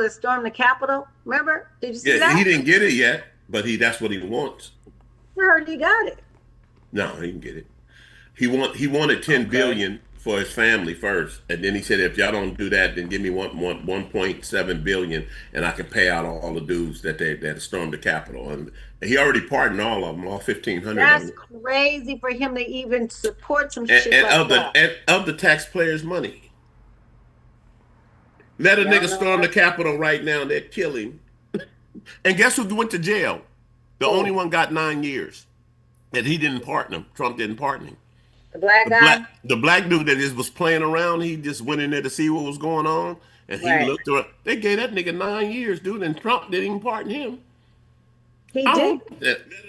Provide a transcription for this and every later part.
that stormed the Capitol? Remember? Did you see Yeah, that? he didn't get it yet, but that's what he wants. I heard he got it. No, he didn't get it. He wanted 10 billion for his family first, and then he said, if y'all don't do that, then give me 1.7 billion, and I can pay out all the dudes that stormed the Capitol. And he already pardoned all of them, all 1,500 of That's them. crazy for him to even support some And, shit and like of that. the and of the taxpayers' money. Let a Y'all nigga know storm the what? Capitol right now, and they'll kill him. And guess who went to jail? The only one got 9 years. And he didn't pardon him. Trump didn't pardon him. The black guy? The black dude that just was playing around, he just went in there to see what was going on, and he Right. looked around. They gave that nigga 9 years, dude, and Trump didn't even pardon him. He did.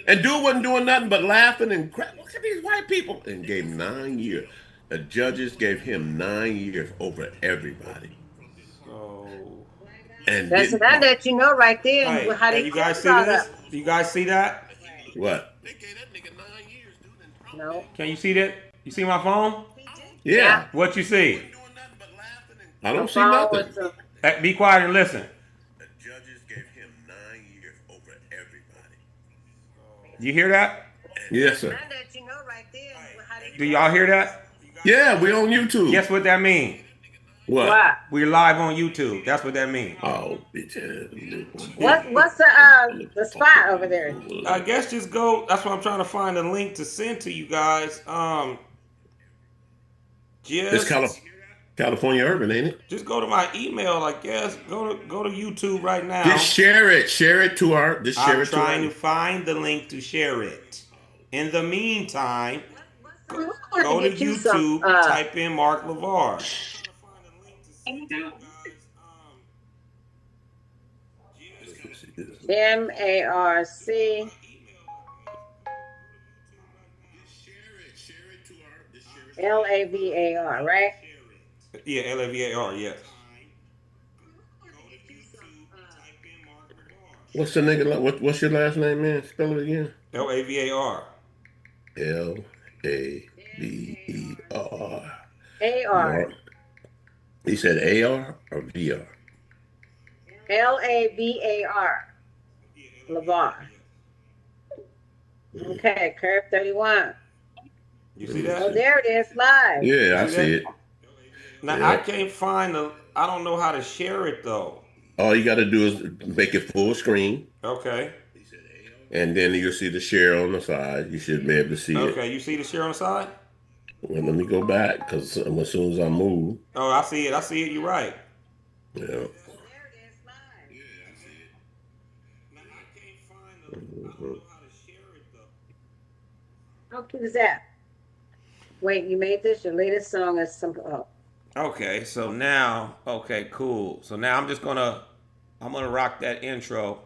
And dude wasn't doing nothing but laughing and look at these white people, and gave him 9 years. The judges gave him 9 years over everybody. And That's that let you know right there Hey, how they you guys see saw this? that. Do you guys see that? What? No. Can you see that? You see my phone? Yeah. What you see? I don't see nothing. Hey, be quiet and listen. The judges gave him 9 years over everybody. You hear that? Yes, sir. That let you know right there how they Do y'all hear that? Yeah, we on YouTube. Guess what that means? What? We're live on YouTube. That's what that means. Oh, bitch. What's the spot over there? I guess just go. That's why I'm trying to find a link to send to you guys. It's California Urban, ain't it? Just go to my email. I guess go to YouTube right now. Just share it. Share it to our. Just share I'm it to our. trying to find the link to share it. In the meantime, go to YouTube. Type in Mark LaVar. MARC LAVAR, right? Yeah, LAVAR, yes. What's the nigga? What's your last name, man? Spell it again. LAVAR. LAVER. AR. He said AR or VR? LAVAR. LaVar. Okay, Curve 31. You see that? Oh, there it is, live. Yeah, I see it. Now Yeah. I can't find I don't know how to share it though. All you got to do is make it full screen. Okay. And then you'll see the share on the side. You should be able to see it. Okay, you see the share on the side? Well, let me go back because as soon as I move. Oh, I see it. I see it. You're right. Yeah. How cute is that? Wait, you made this? Your latest song is some. Oh. Okay, so now, okay, cool. So now I'm gonna rock that intro.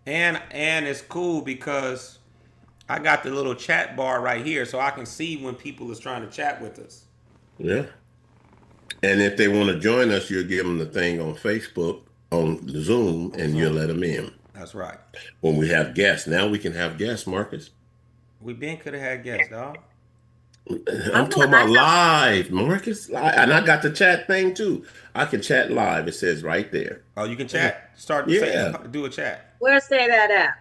And it's cool because I got the little chat bar right here, so I can see when people is trying to chat with us. Yeah. And if they want to join us, you'll give them the thing on Facebook, on Zoom, and you'll let them in. That's right. When we have guests. Now we can have guests, Marcus. We could have had guests, dog. I'm talking about live, Marcus. And I got the chat thing too. I can chat live. It says right there. Oh, you can chat? Do a chat. Where's say that at?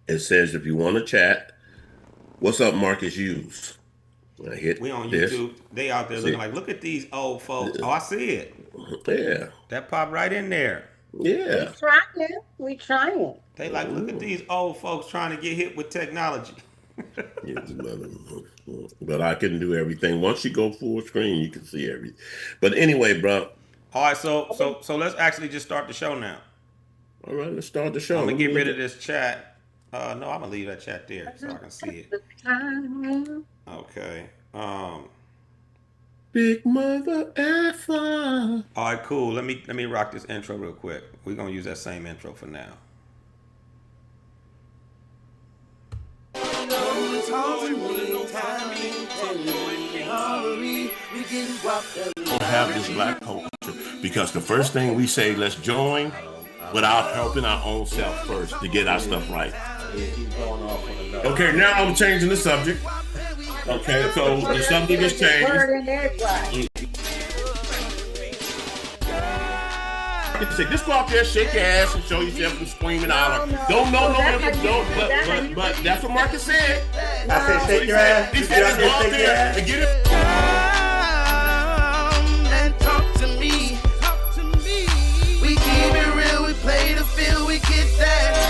It says if you want to chat, what's up, Marcus Hughes? I hit We on this. YouTube. They out there looking like, look at these old folks. Oh, I see it. Yeah. That popped right in there. Yeah. We trying. They like, look at these old folks trying to get hit with technology. But I can do everything. Once you go full screen, you can see everything. But anyway, bro. All right, so let's actually just start the show now. All right, let's start the show. I'm gonna get rid of this chat. No, I'm gonna leave that chat there so I can see it. Okay. Big mother effer. All right, cool. Let me rock this intro real quick. We're gonna use that same intro for now. Don't have this black culture because the first thing we say, let's join without helping our own self first to get our stuff right. Okay, now I'm changing the subject. Okay, so the subject is changed. market say, just go out there, shake your ass, and show yourself and scream and holler. No. Don't know Oh, that's if how you you- don't, that's how you- but that's what Marcus said. I said, shake your ass. He You said, get out just go out there, shake your there ass. and get it. And talk to me. We keep it real, we play the field, we get that.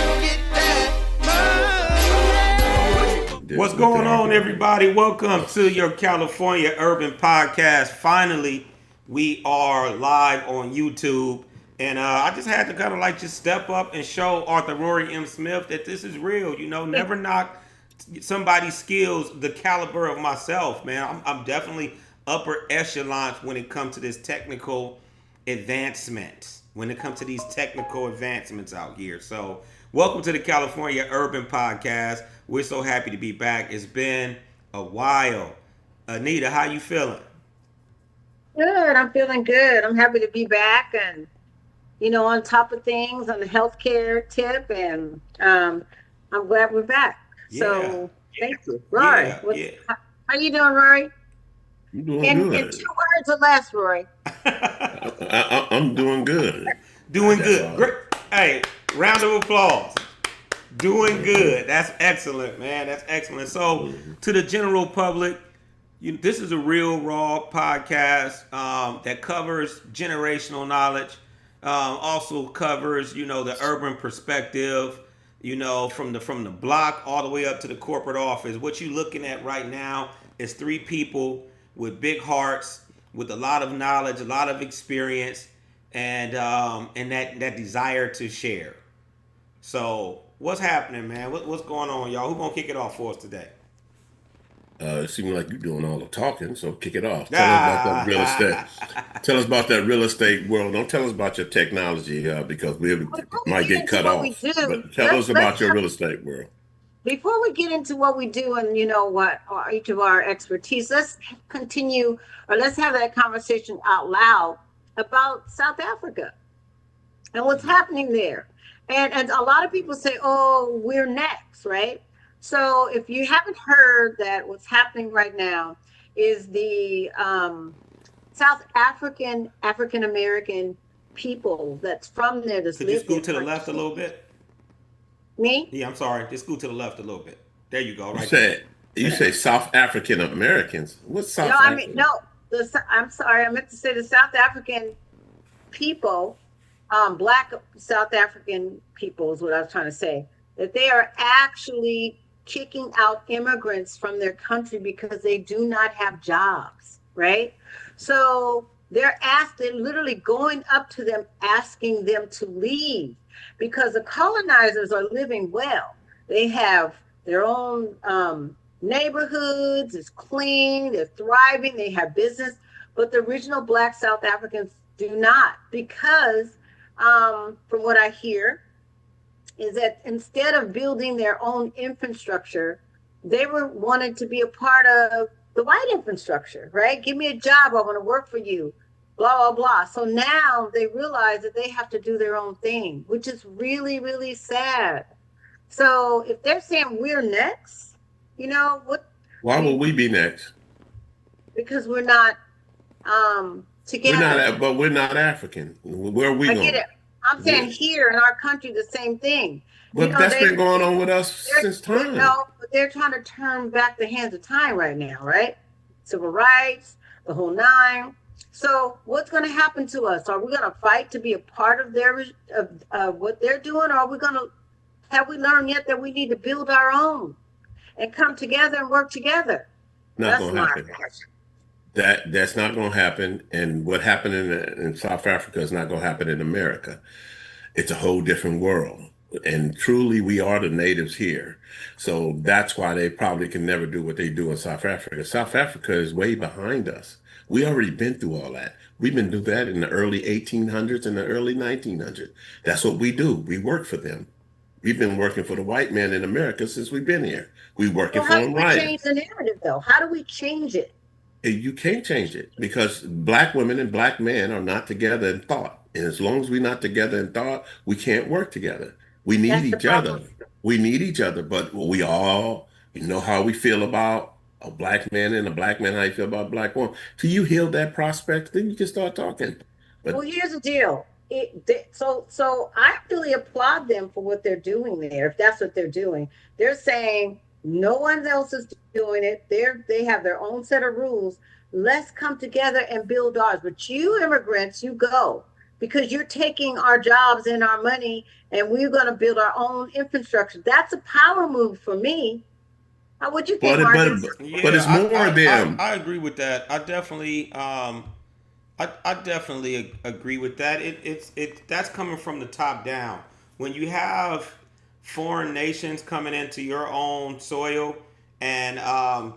What's going on, everybody? Welcome to your California Urban Podcast. Finally, we are live on YouTube. And I just had to kind of just step up and show Arthur Rory M. Smith that this is real. You know, never knock somebody's skills the caliber of myself, man. I'm definitely upper echelons when it comes to this technical advancement. When it comes to these technical advancements out here. So, welcome to the California Urban Podcast. We're so happy to be back. It's been a while. Anita, how you feeling? Good. I'm feeling good. I'm happy to be back and, on top of things on the healthcare tip. And I'm glad we're back. So thank you. Rory, how you doing, Rory? I'm doing In good. 2 words or less, Rory. I'm doing good. Doing good. Great. Hey, round of applause. Doing good. That's excellent, man. That's excellent. So, to the general public, this is a real raw podcast that covers generational knowledge. Also covers, the urban perspective. From the block all the way up to the corporate office. What you're looking at right now is 3 people with big hearts, with a lot of knowledge, a lot of experience, and that desire to share. So, what's happening, man? What's going on, y'all? Who's gonna kick it off for us today? It seems like you're doing all the talking, so kick it off. Tell us about that real estate. Tell us about that real estate world. Don't tell us about your technology because we might get cut off. But tell us about your real estate world. Before we get into what we do and each of our expertise, let's continue or let's have that conversation out loud about South Africa and what's happening there. And a lot of people say, oh, we're next, right? So if you haven't heard that what's happening right now is the South African-American people that's from there. Could you scoot to the left a little bit? Me? Yeah, I'm sorry. Just scoot to the left a little bit. There you go. Right. You say South African Americans. What's South? No, African? I mean no. I'm sorry. I meant to say the South African people, Black South African people is what I was trying to say. That they are actually kicking out immigrants from their country because they do not have jobs, right? So they're literally going up to them, asking them to leave because the colonizers are living well. They have their own neighborhoods, it's clean, they're thriving, they have business, but the original Black South Africans do not because from what I hear, is that instead of building their own infrastructure, they wanted to be a part of the white infrastructure, right? Give me a job, I want to work for you, blah, blah, blah. So now they realize that they have to do their own thing, which is really, really sad. So if they're saying we're next, what? Why would we be next? Because we're not together. We're not African. Where are we going? I get it. I'm saying here in our country, the same thing. But that's been going on with us since time. No, but they're trying to turn back the hands of time right now, right? Civil rights, the whole 9. So what's going to happen to us? Are we going to fight to be a part of what they're doing? Or have we learned yet that we need to build our own and come together and work together? Not going to happen. That's not going to happen. And what happened in South Africa is not going to happen in America. It's a whole different world. And truly, we are the natives here. So that's why they probably can never do what they do in South Africa. South Africa is way behind us. We already been through all that. We've been through that in the early 1800s and the early 1900s. That's what we do. We work for them. We've been working for the white man in America since we've been here. We're working for them, right? How do we change the narrative, though? How do we change it? You can't change it because Black women and Black men are not together in thought. And as long as we're not together in thought, we can't work together. We need each other. We need each other, but we all, how we feel about a Black man and a Black man, how you feel about a Black woman. Till you heal that prospect, then you can start talking. But well, here's the deal. so I really applaud them for what they're doing there. If that's what they're doing, they're saying no one else is doing it. They have their own set of rules. Let's come together and build ours. But you immigrants, you go because you're taking our jobs and our money, and we're going to build our own infrastructure. That's a power move for me. How would you think, Marcus? But it's more them. I agree with that. I definitely agree with that. It's that's coming from the top down. When you have foreign nations coming into your own soil and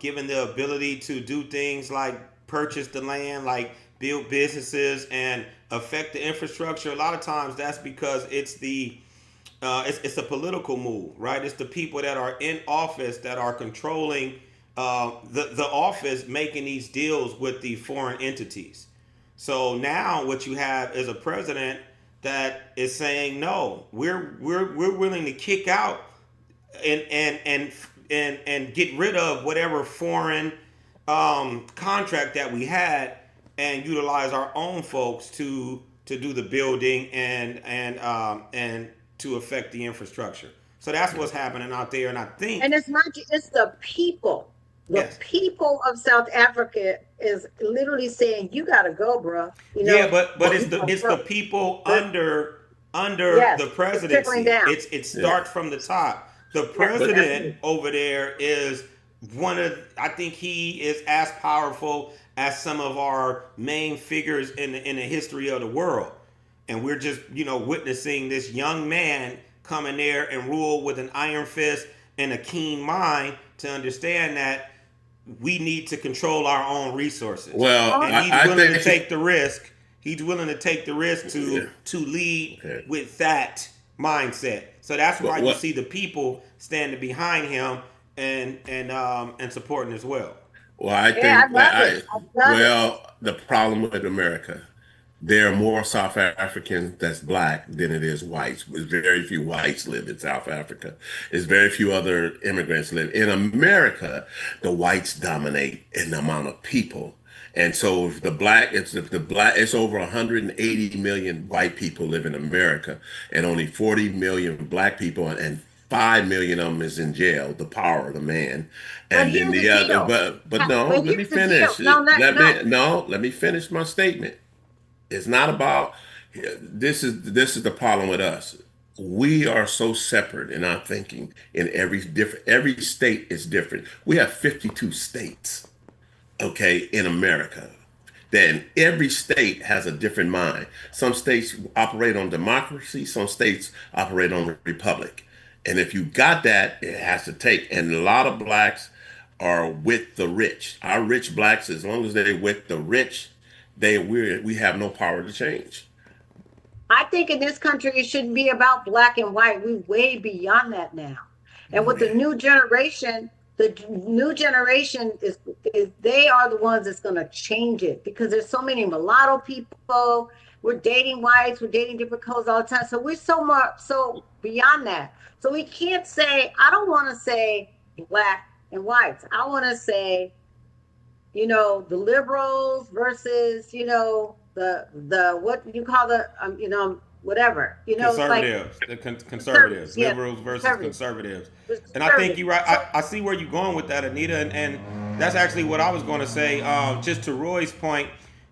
given the ability to do things like purchase the land, like build businesses and affect the infrastructure, a lot of times that's because it's a political move, right? It's the people that are in office that are controlling the office, making these deals with the foreign entities. So now what you have is a president that is saying, no, we're willing to kick out and get rid of whatever foreign contract that we had and utilize our own folks to do the building and to affect the infrastructure. So that's what's happening out there, and I think. And it's not just, it's the people. The Yes. people of South Africa is literally saying, "You gotta go, bro." You know? Yeah, but it's the people under Yes, the it's presidency. trickling down. It starts from the top. The president over there is I think he is as powerful as some of our main figures in the history of the world. And we're just, witnessing this young man come in there and rule with an iron fist and a keen mind to understand that we need to control our own resources. Well, and he's willing to take the risk. He's willing to take the risk to lead with that mindset. So that's why you see the people standing behind him and supporting as well. Well, I think the problem with America, there are more South Africans that's black than it is whites. There's very few whites live in South Africa. There's very few other immigrants live in America. The whites dominate in the amount of people. And so if it's over 180 million white people live in America and only 40 million black people, and 5 million of them is in jail, the power of the man. And then the other, but no, let me finish. Let me finish my statement. It's not about this is the problem with us. We are so separate in our thinking in every state is different. We have 52 states, okay, in America. Then every state has a different mind. Some states operate on democracy, some states operate on republic. And if you got that, it has to take. And a lot of blacks are with the rich. Our rich blacks, as long as they're with the rich, we have no power to change. I think in this country it shouldn't be about black and white. We're way beyond that now. And with the new generation is they are the ones that's going to change it, because there's so many mulatto people. We're dating whites, we're dating different colors all the time. So we're so beyond that. So we can't say, I don't want to say black and whites. I want to say, the liberals versus, the what you call the, whatever, conservatives, like, conservatives, yeah, liberals versus conservatives. And I think you're right. I see where you're going with that, Anita, and that's actually what I was going to say. Just to Roy's point,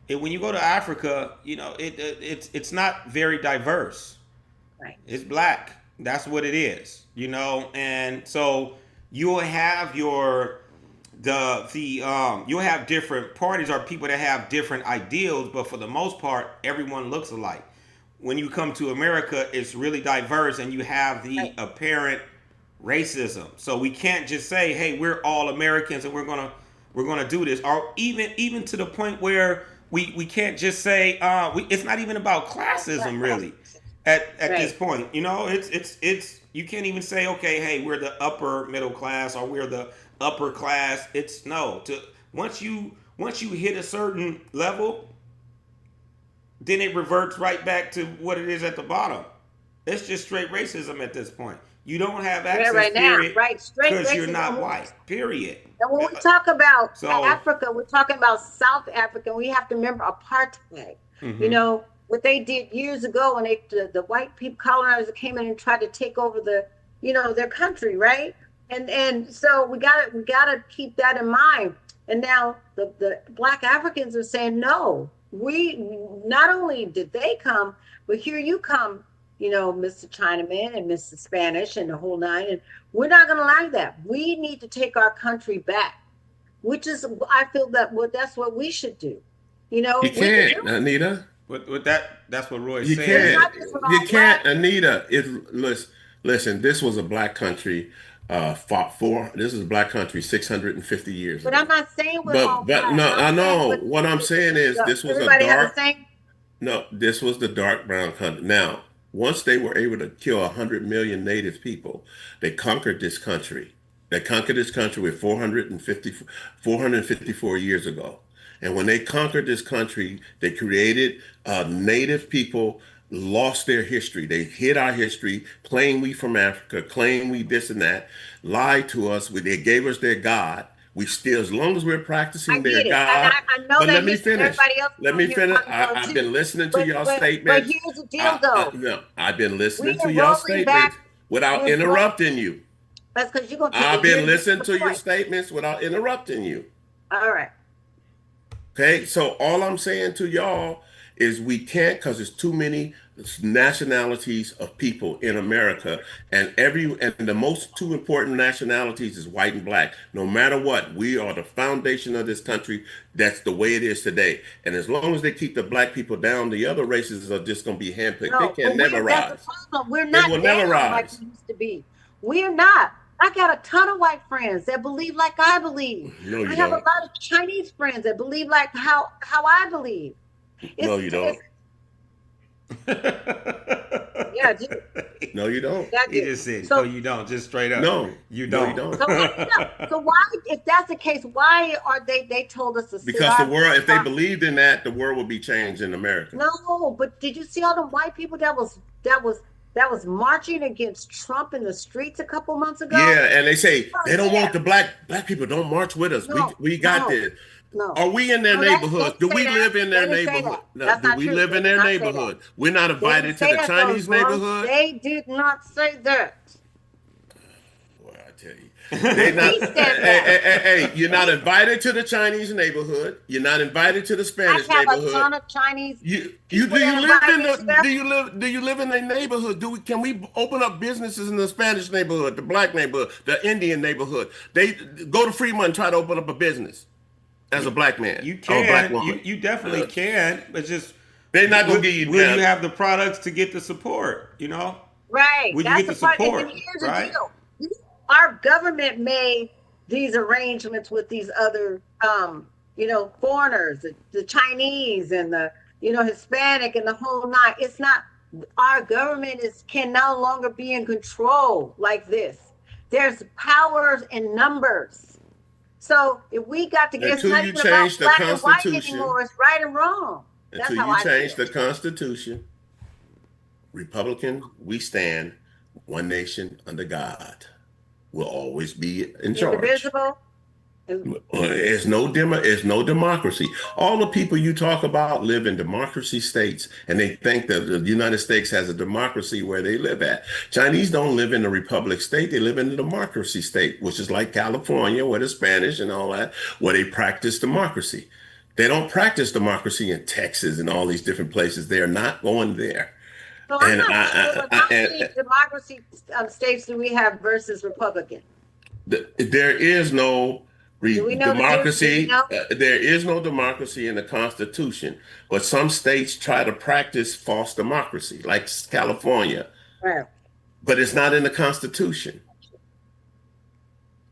when you go to Africa, it's not very diverse. Right. It's black. That's what it is, and so you'll have you'll have different parties or people that have different ideals, but for the most part, everyone looks alike. When you come to America, it's really diverse, and you have the apparent racism. So we can't just say, "Hey, we're all Americans, and we're gonna do this," or even to the point where we can't just say it's not even about classism, really. At this point, it's you can't even say, okay, hey, we're the upper middle class or we're the upper class. It's once you hit a certain level, then it reverts right back to what it is at the bottom. It's just straight racism at this point. You don't have access, period, because you're not white, period. And when we talk about Africa, we're talking about South Africa. We have to remember apartheid. Mm-hmm. what they did years ago when the white people colonizers came in and tried to take over their country, right? And so we gotta keep that in mind. And now the Black Africans are saying, no, we not only did they come, but here you come, Mr. Chinaman and Mr. Spanish and the whole nine, and we're not gonna like that. We need to take our country back, which is, I feel that's what we should do. You can't, Anita. With that's what Roy's You saying. can't. You can't, Anita. Listen. This was a black country. Fought for. This is a black country 650 years ago. But I'm not saying but no, I know. What I'm saying is this was a dark. No, this was the dark brown country. Now, once they were able to kill 100 million native people, they conquered this country. They conquered this country with 454 years ago. And when they conquered this country, they created native people, lost their history. They hid our history, claim we from Africa, claim we this and that, lied to us. They gave us their God. We still, as long as we're practicing their God. I know but that let me finish. Let me finish. I've been listening to y'all statements. But here's the deal, though. No, I've been listening to y'all statements without interrupting you. That's because you're gonna. I've been listening to your statements without interrupting you. All right. Okay, so all I'm saying to y'all is we can't, because there's too many nationalities of people in America, and the most two important nationalities is white and black. No matter what, we are the foundation of this country. That's the way it is today. And as long as they keep the black people down, the other races are just going to be handpicked. No, they can never rise. That's the problem. We're not will never rise like we used to be. We're not. I got a ton of white friends that believe like I believe. No, you I have don't. a lot of Chinese friends that believe like how I believe. No, you don't. Yeah, dude. No, you don't. He just said, no, you don't. Just straight up. No, you don't. No, you don't. So why, if that's the case, why are they told us to sit because the world, if they believed in that, the world would be changed in America. No, but did you see all the white people that was marching against Trump in the streets a couple months ago? Yeah, and they say they don't want the black people don't march with us. We got this. No. Are we in their neighborhood? Do we live in their neighborhood? No, do we live in their neighborhood? We're not invited to the Chinese neighborhood. They did not say that. Well, I tell you, they're not. Hey, you're not invited to the Chinese neighborhood. You're not invited to the Spanish neighborhood. I have a ton of Chinese. Do you live in a neighborhood? Can we open up businesses in the Spanish neighborhood, the black neighborhood, the Indian neighborhood? They go to Fremont and try to open up a business. As a black man, you can. Or a black woman. You definitely can. But just they're not gonna give you. Will you have the products to get the support? Right. Will you get the support? Right. Our government made these arrangements with these other, foreigners, the Chinese and the, Hispanic and the whole nine. It's not. Our government can no longer be in control like this. There's powers in numbers. So if we got to get it's not even about black and white anymore, it's right and wrong. That's until how you change the Constitution, Republican, we stand, one nation under God. Will always be in charge. Indivisible. It's no democracy. All the people you talk about live in democracy states, and they think that the United States has a democracy where they live at. Chinese don't live in a republic state; they live in a democracy state, which is like California, where the Spanish and all that, where they practice democracy. They don't practice democracy in Texas and all these different places. They are not going there. So I'm not sure how many democracy states do we have versus Republican? There is no democracy. There is no democracy in the Constitution, but some states try to practice false democracy, like California. Right. But it's not in the Constitution.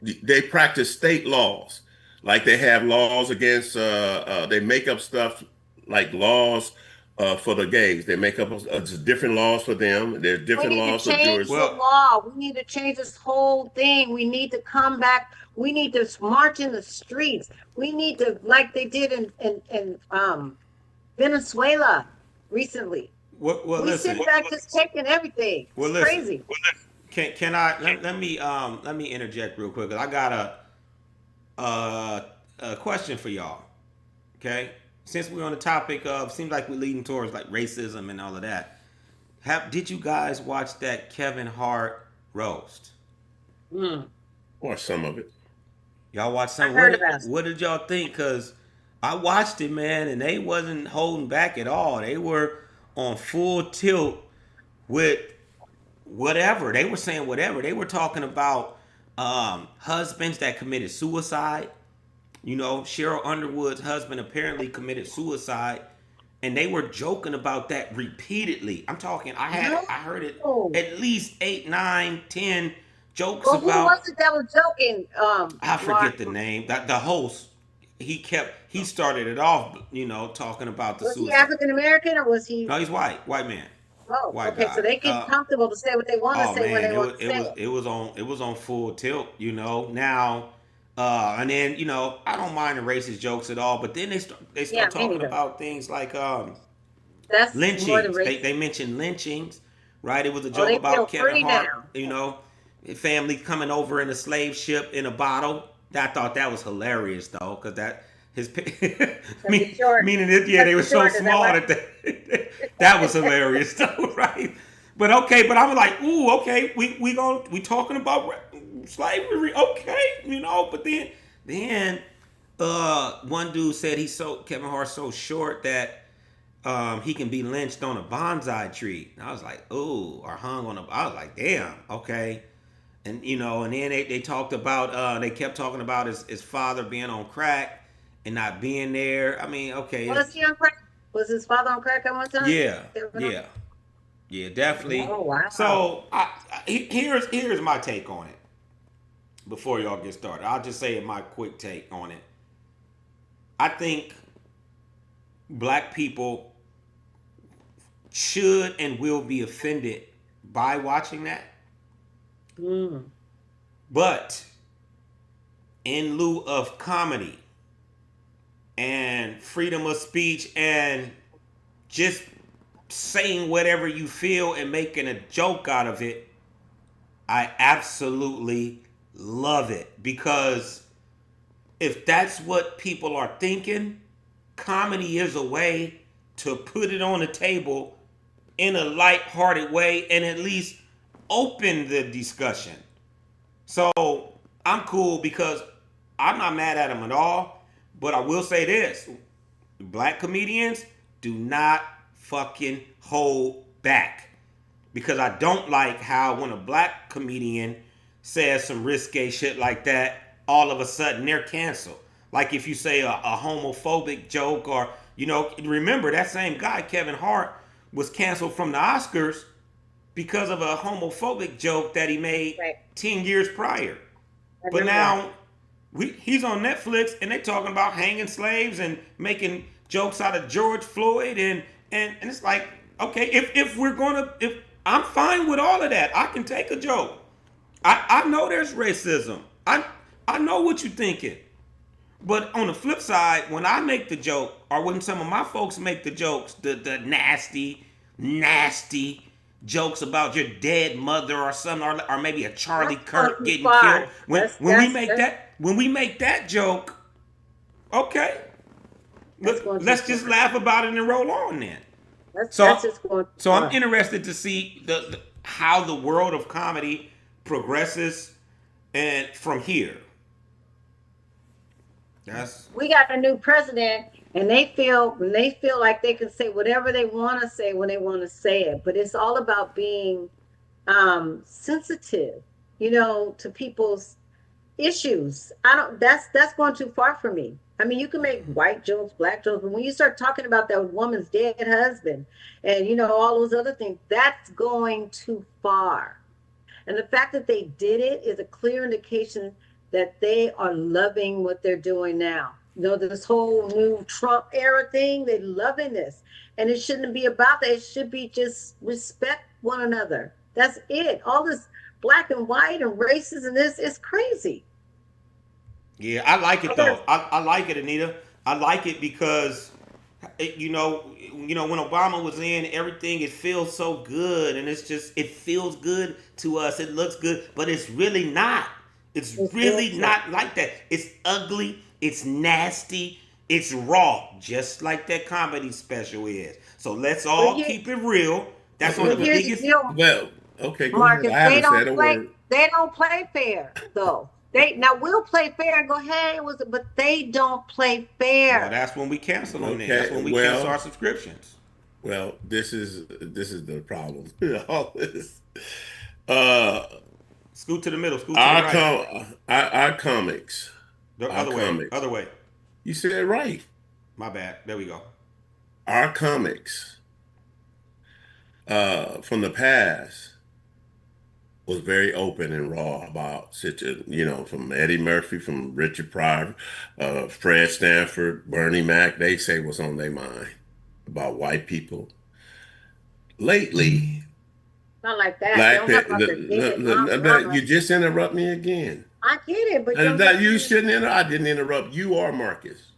They practice state laws, like they have laws against. They make up stuff like laws for the gays. They make up different laws for them. There's different laws for Jewish. We need to change this whole thing. We need to come back. We need to march in the streets. We need to, like they did in Venezuela recently. We sit back just taking everything. It's crazy. Can I let me interject real quick? I got a question for y'all. Okay, since we're on the topic of, seems like we're leading towards like racism and all of that. Did you guys watch that Kevin Hart roast? Or some of it. Y'all watched some? I heard about it. What did y'all think? Because I watched it, man, and they wasn't holding back at all. They were on full tilt with whatever. They were saying whatever. They were talking about husbands that committed suicide. You know, Cheryl Underwood's husband apparently committed suicide, and they were joking about that repeatedly. I'm talking, I heard it at least 8, 9, 10 jokes Well, who about. was it that was joking? I forget Mark? the name. The host, he started it off, you know, talking about the Was he suicide. African American or was he? No, he's white man. Oh, white okay. guy. So they get comfortable to say what they want to Oh say when man, they want to say it was on full tilt, you know. Now, and then, you know, I don't mind the racist jokes at all, but then they start Yeah, me talking neither. about things like That's more than lynchings. racist. They mentioned lynchings, right? It was a Oh, joke they about feel Kevin free Hart, now. you know, family coming over in a slave ship in a bottle. I thought that was hilarious though, because that short. meaning that they were so Short, is that small right? that that was hilarious though, right? But okay, but I'm like, ooh, okay, we talking about slavery, okay, you know. But then one dude said Kevin Hart's so short that he can be lynched on a bonsai tree. And I was like, ooh, or hung on I was like, damn, okay. And you know, and then they talked about they kept talking about his father being on crack and not being there. I mean, okay. Was he on crack? Was his father on crack at one time? Yeah, definitely. Oh, wow. So here's my take on it. Before y'all get started, I'll just say my quick take on it. I think black people should and will be offended by watching that. But in lieu of comedy and freedom of speech and just saying whatever you feel and making a joke out of it, I absolutely love it. Because if that's what people are thinking, comedy is a way to put it on the table in a lighthearted way and at least open the discussion. So I'm cool because I'm not mad at them at all. But I will say this: black comedians do not fucking hold back. Because I don't like how when a black comedian says some risque shit like that, all of a sudden they're canceled. Like if you say a homophobic joke, or, you know, remember that same guy, Kevin Hart, was canceled from the Oscars because of a homophobic joke that he made 10 years prior. But now he's on Netflix and they're talking about hanging slaves and making jokes out of George Floyd and it's like, okay, if I'm fine with all of that. I can take a joke. I know there's racism. I know what you're thinking. But on the flip side, when I make the joke, or when some of my folks make the jokes, the nasty jokes about your dead mother or something, or maybe a Charlie Kirk getting killed. When we make that joke, okay, let's just laugh about it and roll on then. So I'm interested to see how the world of comedy progresses and from here. We got a new president, and they feel like they can say whatever they want to say when they want to say it. But it's all about being sensitive, you know, to people's issues. That's going too far for me. I mean, you can make white jokes, black jokes, but when you start talking about that woman's dead husband and, you know, all those other things, that's going too far. And the fact that they did it is a clear indication that they are loving what they're doing now. You know, this whole new Trump era thing, they're loving this. And it shouldn't be about that. It should be just respect one another. That's it. All this black and white and races and this is crazy. Yeah, I like it though. I like it, Anita. I like it because, you know, when Obama was in, everything, it feels so good, and it feels good to us. It looks good, but it's really not. It's really not like that. It's ugly. It's nasty. It's raw, just like that comedy special is. So let's all keep it real. That's one of the Here's the biggest. deal, Well, okay, go ahead. Marcus. I haven't said a word. They don't play fair though. We'll play fair and go, hey, but they don't play fair. Well, that's when we cancel them. Okay, That's when we cancel our subscriptions. Well, this is the problem. All this. Scoot to the middle. Scoot to the right. Our comics. The Our other way. comics. Other way. You said it right. My bad. There we go. Our comics from the past was very open and raw about from Eddie Murphy, from Richard Pryor, Fred Stanford, Bernie Mac. They say what's on their mind about white people. Lately, not like that. you just interrupt me again. I get it, but you shouldn't. I didn't interrupt you or Marcus.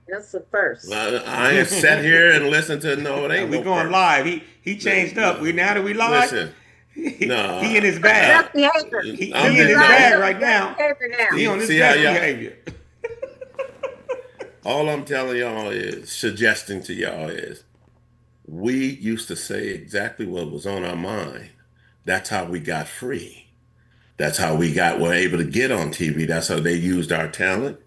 That's the first. I ain't sat here and listened to no. It ain't. We going live. He changed up. Now that we live. Listen. He No. in his bag. Behavior. He in his bag right now. Now. He on his See best how y'all- behavior. All I'm telling y'all is, suggesting to y'all is, we used to say exactly what was on our mind. That's how we got free. That's how were able to get on TV. That's how they used our talent.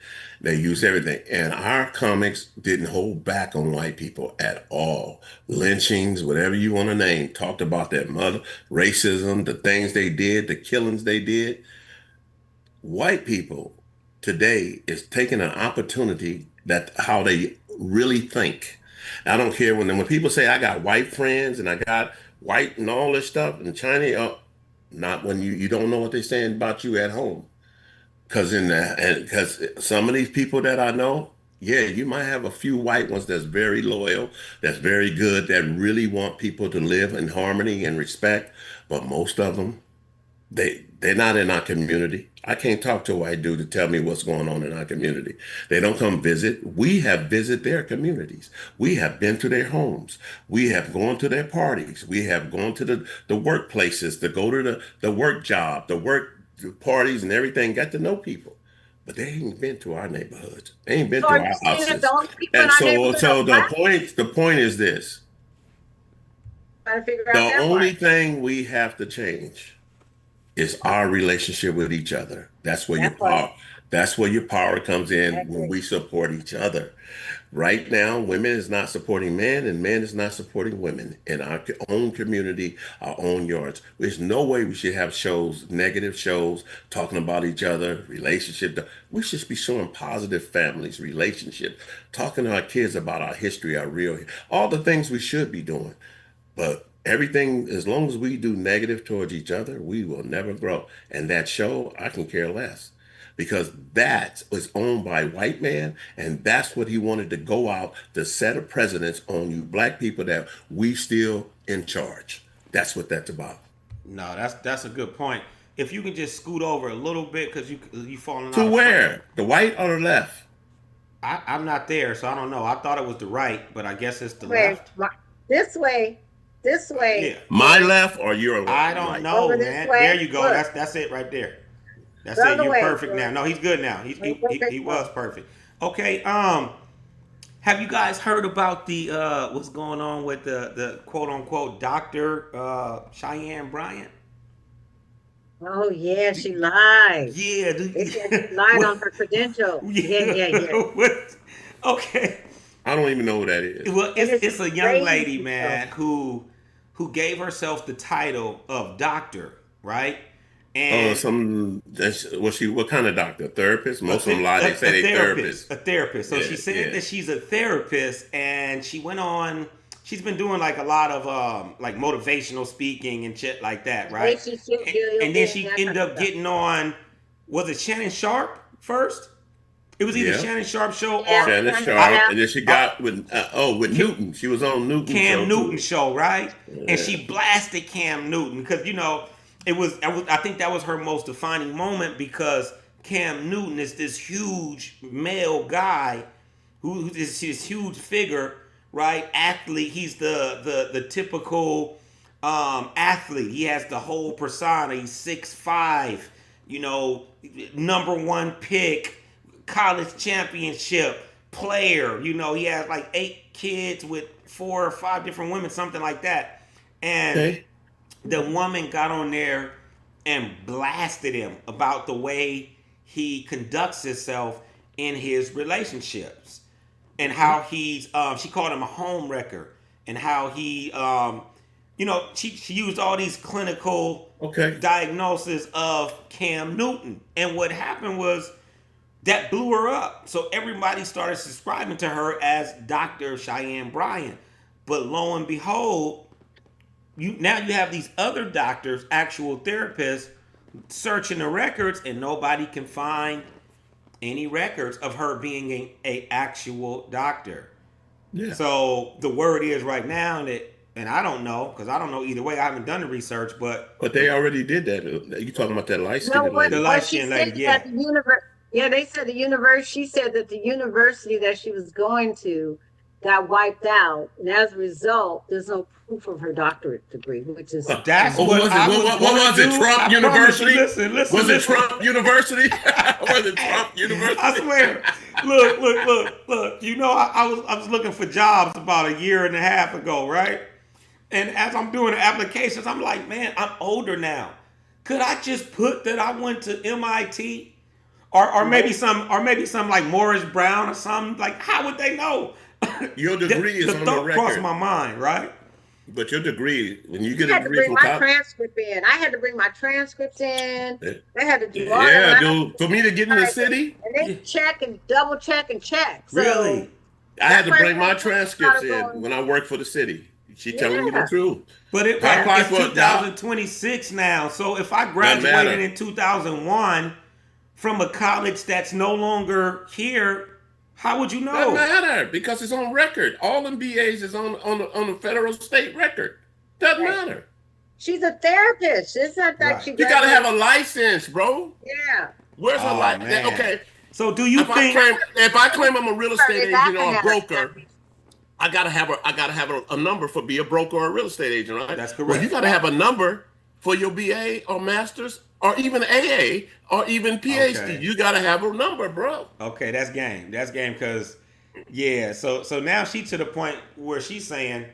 They used everything. And our comics didn't hold back on white people at all. Lynchings, whatever you want to name, talked about their mother, racism, the things they did, the killings they did. White people today is taking an opportunity that how they really think. I don't care when people say I got white friends and I got white and all this stuff and Chinese, not when you don't know what they're saying about you at home. Because some of these people that I know, yeah, you might have a few white ones that's very loyal, that's very good, that really want people to live in harmony and respect. But most of them, they're not in our community. I can't talk to a white dude to tell me what's going on in our community. They don't come visit. We have visited their communities. We have been to their homes. We have gone to their parties. We have gone to the workplaces, to go to the work job, the work parties and everything, got to know people. But they ain't been to our neighborhoods. They ain't been to our houses. And so the point is this. The only thing we have to change is our relationship with each other. That's where your power comes in, when we support each other. Right now, women is not supporting men and men is not supporting women in our own community, our own yards. There's no way we should have shows, negative shows, talking about each other, relationship. We should be showing positive families, relationships, talking to our kids about our history, all the things we should be doing. But everything, as long as we do negative towards each other, we will never grow. And that show, I can care less. Because that was owned by a white man, and that's what he wanted to go out to set a precedence on you black people that we still in charge. That's what that's about. No, that's a good point. If you can just scoot over a little bit, because you falling out. To where? The right or the left? I'm not there, so I don't know. I thought it was the right, but I guess it's the left. This way. Yeah. My left or your left? I don't know, man. There you go. That's it right there. That's it. You're perfect now. No, he's good now. He was perfect. Okay. Have you guys heard about the what's going on with the quote unquote Dr. Cheyenne Bryant? Oh yeah, she lied. Yeah, she lied on her credentials. Yeah. Okay. I don't even know who that is. Well, it's a young lady, man, who gave herself the title of doctor, right? And what kind of doctor? A therapist? Most of them lie. They say they therapists. A therapist. So she said that she's a therapist, and she went on. She's been doing like a lot of like motivational speaking and shit like that, right? And then she ended up getting on. Was it Shannon Sharp first? It was either Shannon Sharp show or Shannon Sharp, and then she got with Newton. She was on Newton. Cam Newton show, right? Yeah. And she blasted Cam Newton because I think that was her most defining moment, because Cam Newton is this huge male guy who is this huge figure, right? Athlete. He's the typical athlete. He has the whole persona. He's 6'5", number one pick, college championship, player. You know, he has like 8 kids with 4 or 5 different women, something like that. And Okay. the woman got on there and blasted him about the way he conducts himself in his relationships and how he's she called him a home wrecker and how he she used all these clinical Okay. diagnosis of Cam Newton. And what happened was that blew her up. So everybody started subscribing to her as Dr. Cheyenne Bryant. But lo and behold, you have these other doctors, actual therapists, searching the records, and nobody can find any records of her being a actual doctor. Yeah. So the word is right now that, and I don't know, because I don't know either way. I haven't done the research, but But they already did that. You talking about that light skinned No, what, The lady? light what she skinned said lady, that they said the universe. She said that the university that she was going to got wiped out, and as a result, there's no proof of her doctorate degree, which is that's Oh, what was it? I What gonna was it? do. Trump I promise you. University? Listen. Was it listen. Trump University? Was it Trump University? I swear. Look. You know, I was looking for jobs about a year and a half ago, right? And as I'm doing the applications, I'm like, man, I'm older now. Could I just put that I went to MIT? Or maybe some like Morris Brown or something? Like, how would they know? Your degree is the on the thought crossed record. my mind, right? But your degree, when you I get a had to degree bring from my college, transcript in. I had to bring my transcripts in. They had to do all yeah, that. dude. For me to get in the city, And they check and double check and check. So, Really? I had to That's why bring my I started transcripts going- in when I worked for the city. She telling you Yeah. the truth. But I applied it's for a job. 2026 now. So if I matter. graduated in 2001 from a college that's no longer here, how would you know? Doesn't matter because it's on record. All MBAs is on the federal state record. Doesn't Right. matter. she's a therapist. It's not that Right. she You gotta graduated- have a license, bro. Yeah. Where's her Oh, license? man. Okay. So do you If think? I claim I'm a real estate If I agent or can a have broker, I gotta have a number for be a broker or a real estate agent, right? That's Well, correct. you gotta have a number for your BA or masters or even AA or even PhD. Okay. You gotta have a number, bro. Okay, that's game. That's game because, yeah. So now she to the point where she's saying,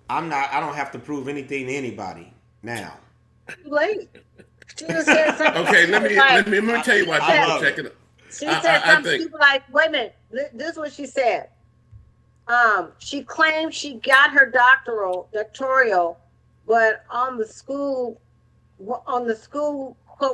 I don't have to prove anything to anybody now. Too late. She just said something. Okay, let me tell you why I people love are checking it. She I- said I something think- stupid like, wait a minute, this is what she said. She claimed she got her doctoral, but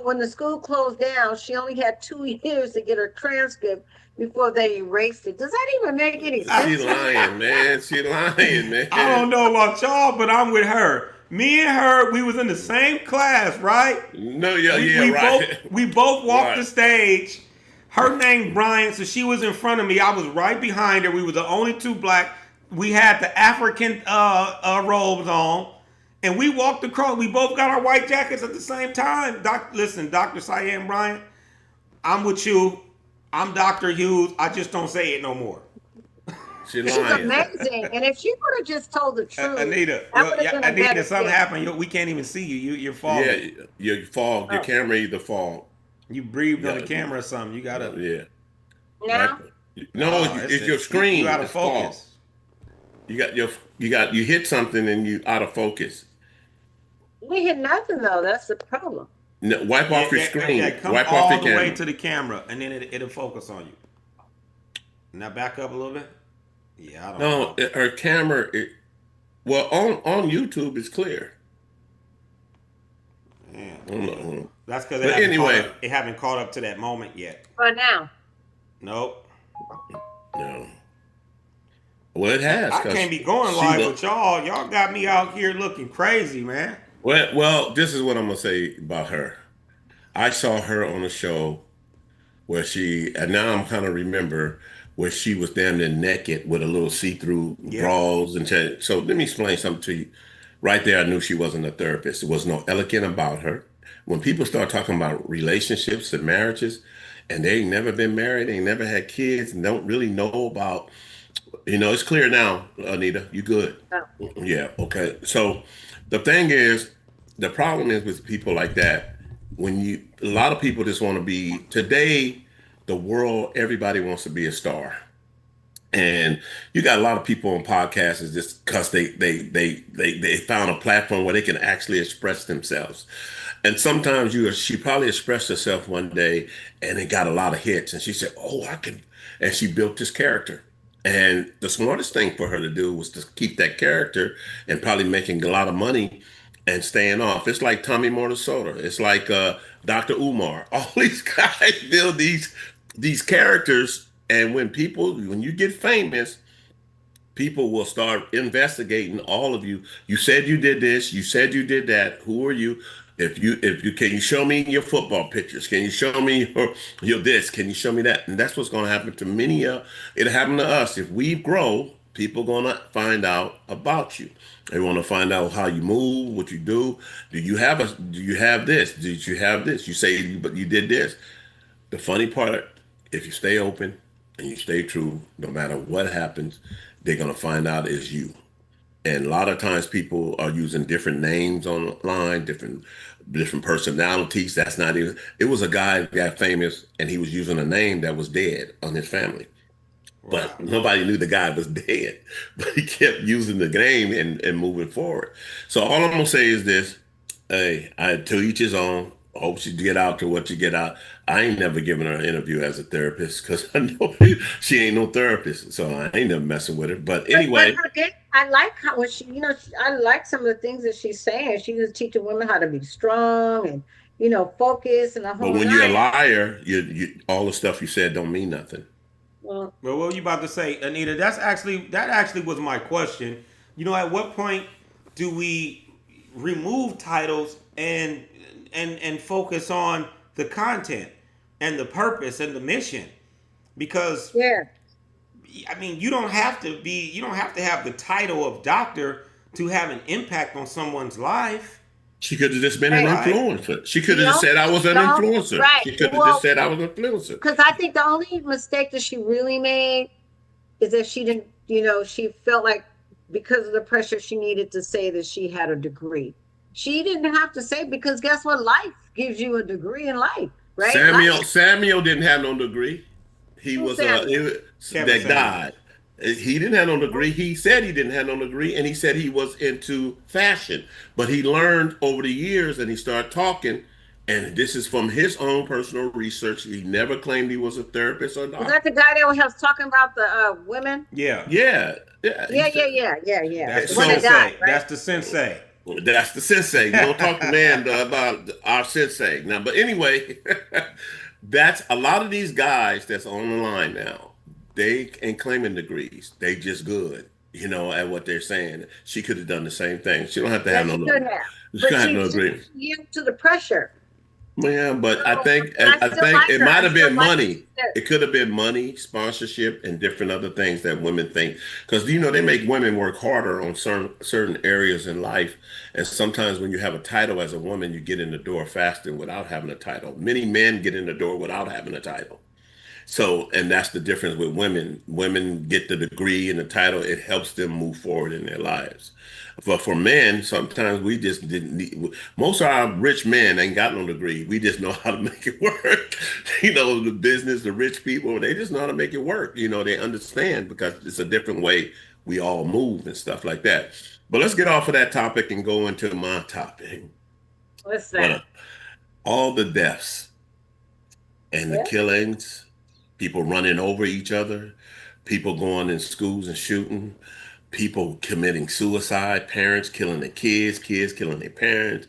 when the school closed down, she only had 2 years to get her transcript before they erased it. Does that even make any sense? She lying, man. She lying, man. I don't know about y'all, but I'm with her. Me and her, we was in the same class, right? No, yeah, we right. we both walked Right. the stage. Her name Brian, so she was in front of me. I was right behind her. We were the only 2 black. We had the African robes on, and we walked across. We both got our white jackets at the same time. Listen, Dr. Cheyenne Bryant, I'm with you. I'm Dr. Hughes. I just don't say it no more. She She's lying. amazing. And if she would have just told the truth, Anita, that would've been a Anita, better something fit. happened. We can't even see you. You're falling. Yeah, your fog, your Oh. camera either fog. You breathed on Yeah. the camera or something. You gotta. Yeah. Now, No, Oh, it's your screen. You out of It's fog. focus. You hit something and you out of focus. we hit nothing though. That's the problem. No, wipe off your screen. Yeah, come wipe all off your the camera. way to the camera, and then it'll focus on you. Now back up a little bit. Yeah, I don't No, know. her camera. On YouTube it's clear. Yeah. Mm. That's because But anyway. it haven't caught up to that moment yet. But now, Nope. No. Well, it has. I 'cause can't be going she live look- with y'all. Y'all got me out here looking crazy, man. Well, this is what I'm gonna say about her. I saw her on a show where and now I'm kind of remember where she was damn near naked with a little see-through Yeah. drawers and so let me explain something to you. Right there, I knew she wasn't a therapist. There was no elegant about her. When people start talking about relationships and marriages, and they ain't never been married, they ain't never had kids, and don't really know about, it's clear now, Anita, you good. Oh. Yeah, okay. So the thing is, the problem is with people like that, a lot of people just want to be, today, the world, everybody wants to be a star. And you got a lot of people on podcasts is just because they found a platform where they can actually express themselves. And sometimes she probably expressed herself one day and it got a lot of hits. And she said, "Oh, I can," and she built this character. And the smartest thing for her to do was to keep that character and probably making a lot of money and staying off. It's like Tommy Mortisota. It's like Dr. Umar. All these guys build these characters, and when you get famous, people will start investigating all of you. You said you did this. You said you did that. Who are you? If you can you show me your football pictures? Can you show me your this? Can you show me that? And that's what's going to happen to many. It happened to us. If we grow, people going to find out about you. They want to find out how you move, what you do. Do you have this? Did you have this? You say, but you did this. The funny part, if you stay open and you stay true, no matter what happens, they're going to find out is you. And a lot of times people are using different names online, different personalities. That's not even, it was a guy that got famous and he was using a name that was dead on his family. But nobody knew the guy was dead. But he kept using the name and moving forward. So all I'm gonna say is this: hey, to each his own. I hope she get out to what you get out. I ain't never given her an interview as a therapist because I know she ain't no therapist. So I ain't never messing with her. But anyway, I like how when she, I like some of the things that she's saying. She was teaching women how to be strong and focus and the whole. But when you're a liar, you all the stuff you said don't mean nothing. Well, what were you about to say, Anita? That actually was my question. At what point do we remove titles and focus on the content and the purpose and the mission? Because you don't have to have the title of doctor to have an impact on someone's life. She could have just been an influencer. She could have just said I was an influencer. Right. She could have just said I was an influencer. Because I think the only mistake that she really made is that she didn't, she felt like because of the pressure she needed to say that she had a degree. She didn't have to say, because guess what? Life gives you a degree in life, right? Samuel didn't have no degree. He was that died. He didn't have no degree. He said he didn't have no degree, and he said he was into fashion. But he learned over the years, and he started talking. And this is from his own personal research. He never claimed he was a therapist or doctor. Was that the guy that was talking about the women? Yeah. That's the one that sensei. died, right? That's the sensei. That's the sensei. You don't talk to man about our sensei. Now, but anyway, that's a lot of these guys that's on the line now. They ain't claiming degrees. They just good, at what they're saying. She could have done the same thing. She don't have to have no degree. She don't have no degree. She yield to the pressure. Yeah, but I think it might have been money. It could have been money, sponsorship, and different other things that women think. Because they make women work harder on certain areas in life. And sometimes when you have a title as a woman, you get in the door faster without having a title. Many men get in the door without having a title. So, and that's the difference with women. Women get the degree and the title. It helps them move forward in their lives. But for men, sometimes we just didn't need, most of our rich men ain't got no degree. We just know how to make it work. The business, the rich people, they just know how to make it work. They understand because it's a different way we all move and stuff like that. But let's get off of that topic and go into my topic. What's that? All the deaths and the killings, people running over each other, people going in schools and shooting, people committing suicide, parents killing their kids killing their parents.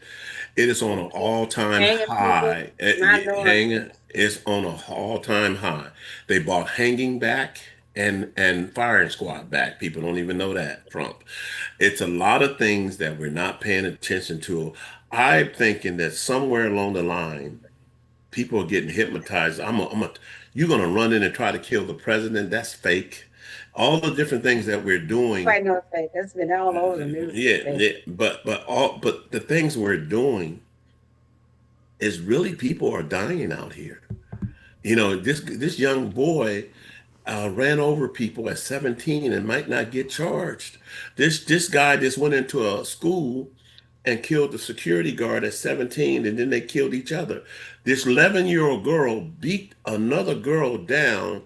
It is on an all-time high. It's on an all-time high. They brought hanging back and firing squad back. People don't even know that, Trump. It's a lot of things that we're not paying attention to. I'm thinking that somewhere along the line, people are getting hypnotized. You're going to run in and try to kill the president. That's fake. All the different things that we're doing. Right, no, it's fake. That's been all over the news. But the things we're doing is really people are dying out here. This young boy ran over people at 17 and might not get charged. This guy just went into a school and killed the security guard at 17, and then they killed each other. This 11-year-old girl beat another girl down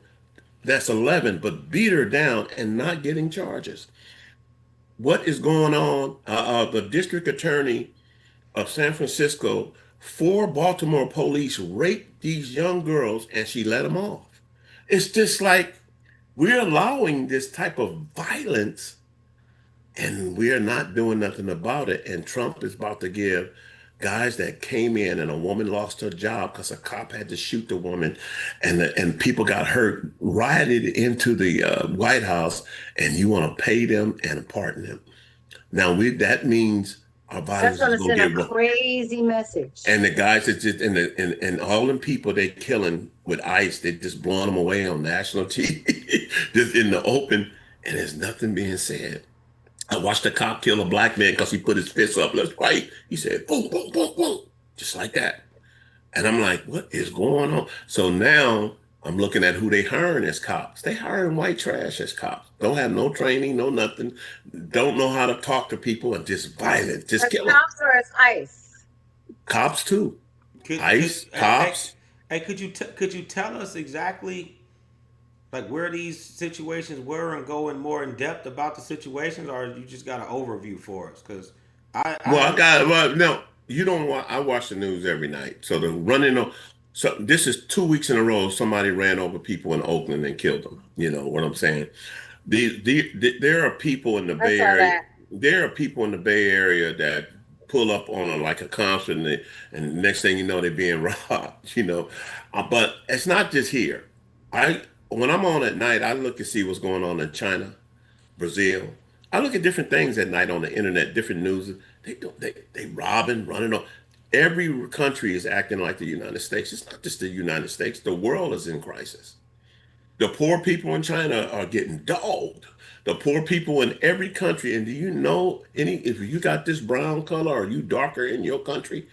that's 11, but beat her down and not getting charges. What is going on? The district attorney of San Francisco, 4 Baltimore police raped these young girls and she let them off. It's just like we're allowing this type of violence and we're not doing nothing about it. And Trump is about to give guys that came in and a woman lost her job because a cop had to shoot the woman and people got hurt, rioted into the White House, and you want to pay them and pardon them. Now that means our That's violence going is to going to send get a crazy message. and the guys that just and all them people they killing with ICE, they just blowing them away on national TV, just in the open, and there's nothing being said. I watched a cop kill a black man because he put his fist up. Let's fight. He said, boom, boom, boom, boom, just like that. And I'm like, what is going on? So now I'm looking at who they hiring as cops. They hiring white trash as cops. Don't have no training, no nothing. Don't know how to talk to people and just violent, just As kill them. cops or as ICE? Cops too. ICE, Hey, cops. hey, could you tell us exactly like where these situations were and go in more in depth about the situations, or you just got an overview for us? Because No, you don't want. I watch the news every night. So the running on. So this is 2 weeks in a row. Somebody ran over people in Oakland and killed them. You know what I'm saying? There are people in the Bay saw Area. that. There are people in the Bay Area that pull up on like a concert and next thing you know they're being robbed. You know, but it's not just here. When I'm on at night, I look and see what's going on in China, Brazil. I look at different things at night on the internet, different news. They robbing, running on. Every country is acting like the United States. It's not just the United States. The world is in crisis. The poor people in China are getting dogged. The poor people in every country. And do you know if you got this brown color or you darker in your country,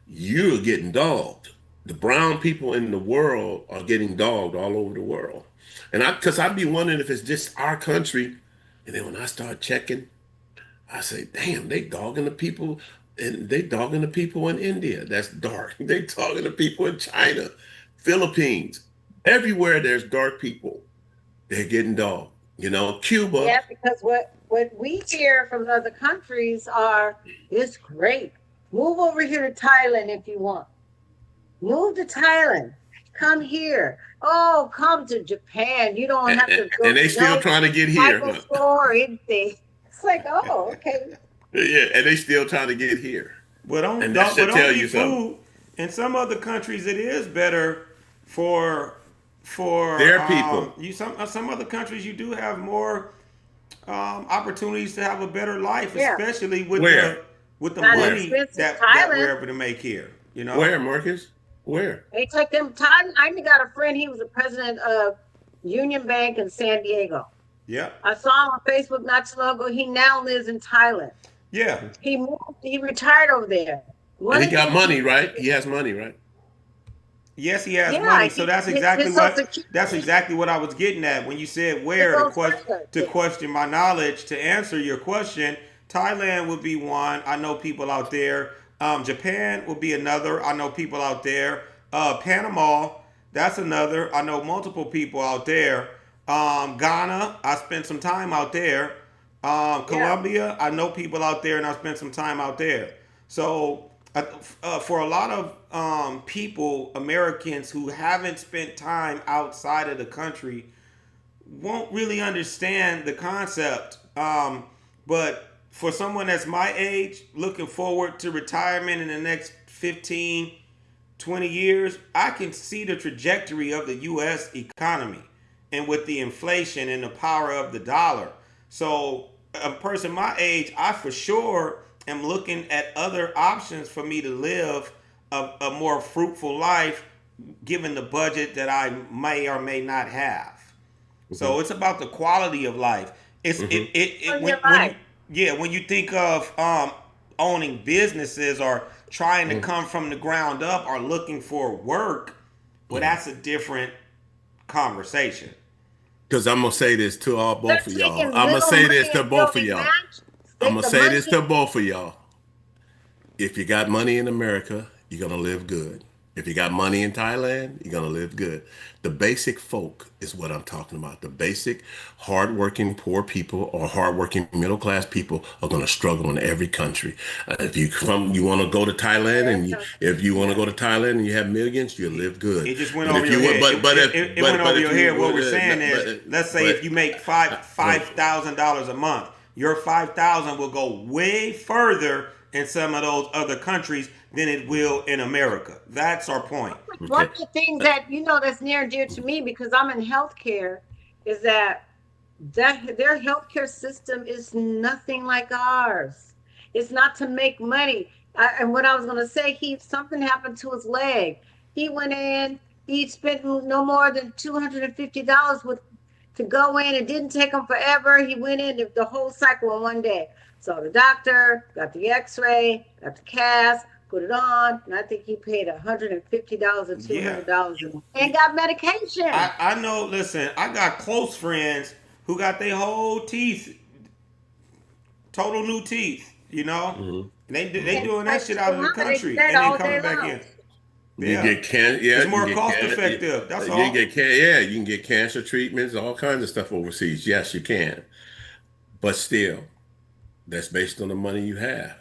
you're getting dogged. The brown people in the world are getting dogged all over the world. And because I'd be wondering if it's just our country. And then when I start checking, I say, damn, they dogging the people and they dogging the people in India. That's dark. They dogging the people in China, Philippines. Everywhere there's dark people, they're getting dogged. You know, Cuba. Yeah, because what we hear from other countries are, it's great. Move over here to Thailand if you want. Move to Thailand. Come here. Oh, come to Japan. You don't have to go. And they still trying to get here. Michael store or anything. It's like, oh, okay. Yeah, and they still trying to get here. But don't And that should but tell only you food. something. In some other countries, it is better for Their people. Some other countries you do have more opportunities to have a better life, Yeah. especially with Where? the Not money expensive that Thailand. we're able to make here. You know Where, Marcus? Where? They take them. Thailand. I got a friend. He was the president of Union Bank in San Diego. Yeah, I saw him on Facebook not too long ago. He now lives in Thailand. yeah. He moved. He retired over there. And he got money, right? He has money, right? Yes, he has Yeah, money. So that's his exactly Social what Security- that's exactly what I was getting at when you said where His to Social Security. question my knowledge. To answer your question, Thailand would be one. I know people out there. Japan would be another. I know people out there. Panama, that's another. I know multiple people out there. Ghana, I spent some time out there. Colombia, I know people out there, and I spent some time out there. So for a lot of people, Americans who haven't spent time outside of the country, won't really understand the concept. But for someone that's my age, looking forward to retirement in the next 15, 20 years, I can see the trajectory of the U.S. economy and with the inflation and the power of the dollar. So a person my age, I for sure am looking at other options for me to live a more fruitful life given the budget that I may or may not have. So it's about the quality of life. It's when you think of owning businesses or trying to come from the ground up or looking for work, well, that's a different conversation. Because I'm gonna say this to both They're of y'all. taking I'm gonna little say money this to and both of building y'all. mansions. I'm gonna The say this money- to both of y'all. If you got money in America, you're gonna live good. If you got money in Thailand, you're gonna live good. The basic folk is what I'm talking about. The basic, hardworking poor people or hardworking middle class people are gonna struggle in every country. If you want to go to Thailand, if you want to go to Thailand and you have millions, you live good. It just went But over if your you head. would- but if- It but- went but over if your you head. What would, we're saying but- is, let's say if you make $5,000 a month, your 5,000 will go way further in some of those other countries than it will in America. That's our point. One of the things that that's near and dear to me because I'm in healthcare is that their healthcare system is nothing like ours. It's not to make money. And what I was going to say, something happened to his leg. He went in. He spent no more than $250 to go in. It didn't take him forever. He went in the whole cycle in one day. So the doctor got the X-ray, got the cast, put it on, and I think he paid $150 or $200 and got medication. I know. Listen, I got close friends who got their whole teeth, total new teeth. Mm-hmm. They doing that shit out of the country and then coming back in. You get it's more cost effective. That's all. You can get cancer treatments, all kinds of stuff overseas. Yes, you can, but still, that's based on the money you have.